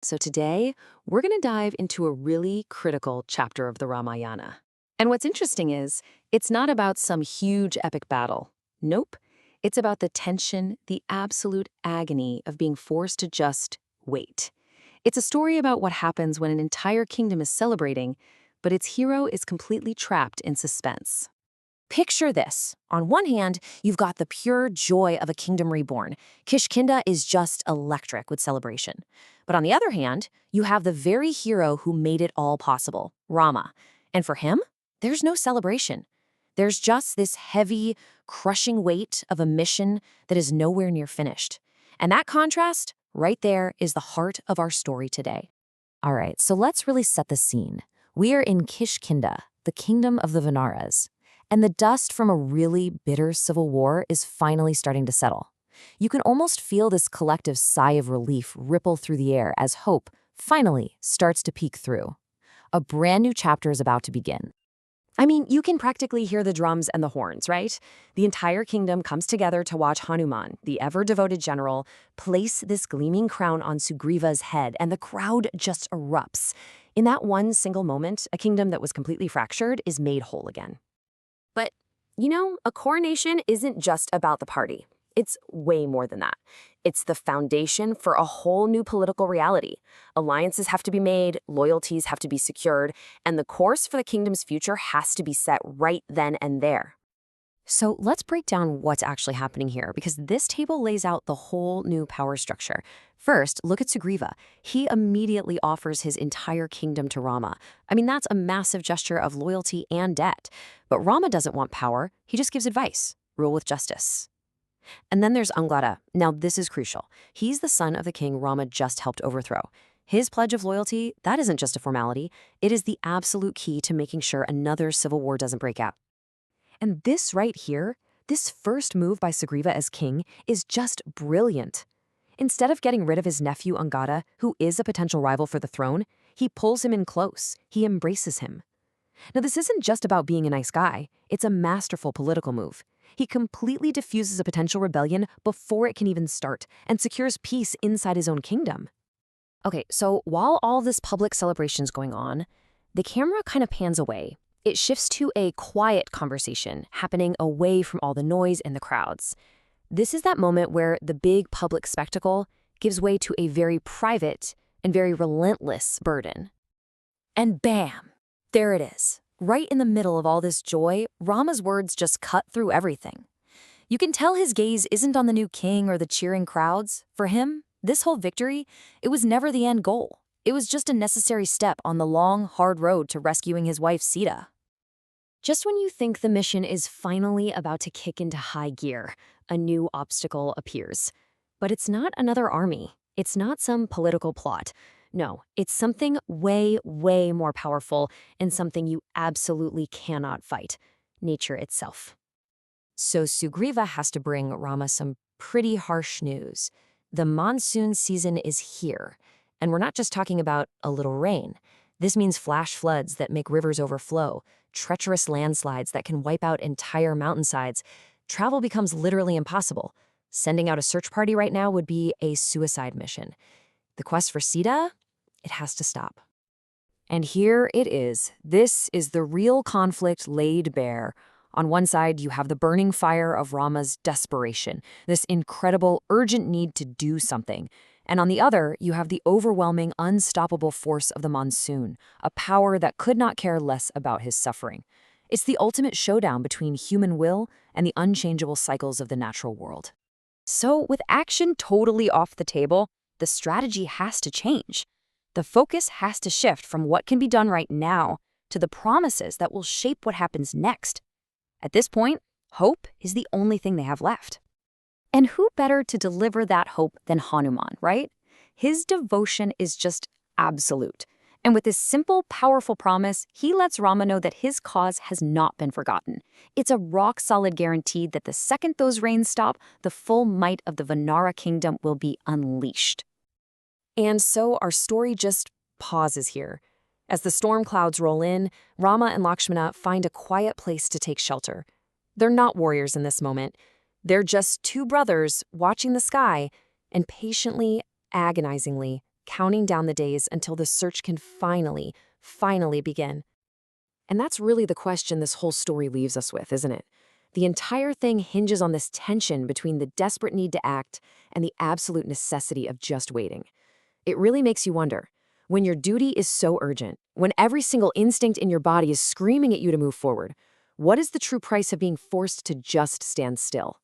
So today, we're going to dive into a really critical chapter of the Ramayana. And what's interesting is, it's not about some huge epic battle. Nope. It's about the tension, the absolute agony of being forced to just wait. It's a story about what happens when an entire kingdom is celebrating, but its hero is completely trapped in suspense. Picture this. On one hand, you've got the pure joy of a kingdom reborn. Kishkindha is just electric with celebration. But on the other hand, you have the very hero who made it all possible, Rama. And for him, there's no celebration. There's just this heavy, crushing weight of a mission that is nowhere near finished. And that contrast, right there, is the heart of our story today. All right, so let's really set the scene. We are in Kishkindha, the kingdom of the Vanaras. And the dust from a really bitter civil war is finally starting to settle. You can almost feel this collective sigh of relief ripple through the air as hope finally starts to peek through. A brand new chapter is about to begin. I mean, you can practically hear the drums and the horns, right? The entire kingdom comes together to watch Hanuman, the ever-devoted general, place this gleaming crown on Sugriva's head, and the crowd just erupts. In that one single moment, a kingdom that was completely fractured is made whole again. But, a coronation isn't just about the party. It's way more than that. It's the foundation for a whole new political reality. Alliances have to be made, loyalties have to be secured, and the course for the kingdom's future has to be set right then and there. So let's break down what's actually happening here, because this table lays out the whole new power structure. First, look at Sugriva. He immediately offers his entire kingdom to Rama. I mean, that's a massive gesture of loyalty and debt. But Rama doesn't want power. He just gives advice. Rule with justice. And then there's Angada. Now, this is crucial. He's the son of the king Rama just helped overthrow. His pledge of loyalty, that isn't just a formality. It is the absolute key to making sure another civil war doesn't break out. And this right here, this first move by Sugriva as king, is just brilliant. Instead of getting rid of his nephew Angada, who is a potential rival for the throne, he pulls him in close. He embraces him. Now, this isn't just about being a nice guy. It's a masterful political move. He completely diffuses a potential rebellion before it can even start and secures peace inside his own kingdom. Okay, so while all this public celebration's going on, the camera kind of pans away. It shifts to a quiet conversation happening away from all the noise and the crowds. This is that moment where the big public spectacle gives way to a very private and very relentless burden. And bam! There it is. Right in the middle of all this joy, Rama's words just cut through everything. You can tell his gaze isn't on the new king or the cheering crowds. For him, this whole victory, it was never the end goal. It was just a necessary step on the long, hard road to rescuing his wife, Sita. Just when you think the mission is finally about to kick into high gear, a new obstacle appears. But it's not another army. It's not some political plot. No, it's something way, way more powerful and something you absolutely cannot fight: nature itself. So Sugriva has to bring Rama some pretty harsh news. The monsoon season is here. And we're not just talking about a little rain. This means flash floods that make rivers overflow, treacherous landslides that can wipe out entire mountainsides. Travel becomes literally impossible. Sending out a search party right now would be a suicide mission. The quest for Sita, it has to stop. And here it is. This is the real conflict laid bare. On one side, you have the burning fire of Rama's desperation, this incredible, urgent need to do something. And on the other, you have the overwhelming, unstoppable force of the monsoon, a power that could not care less about his suffering. It's the ultimate showdown between human will and the unchangeable cycles of the natural world. So, with action totally off the table, the strategy has to change. The focus has to shift from what can be done right now to the promises that will shape what happens next. At this point, hope is the only thing they have left. And who better to deliver that hope than Hanuman, right? His devotion is just absolute. And with this simple, powerful promise, he lets Rama know that his cause has not been forgotten. It's a rock-solid guarantee that the second those rains stop, the full might of the Vanara kingdom will be unleashed. And so our story just pauses here. As the storm clouds roll in, Rama and Lakshmana find a quiet place to take shelter. They're not warriors in this moment. They're just two brothers watching the sky and patiently, agonizingly counting down the days until the search can finally begin. And that's really the question this whole story leaves us with, isn't it? The entire thing hinges on this tension between the desperate need to act and the absolute necessity of just waiting. It really makes you wonder, when your duty is so urgent, when every single instinct in your body is screaming at you to move forward, what is the true price of being forced to just stand still?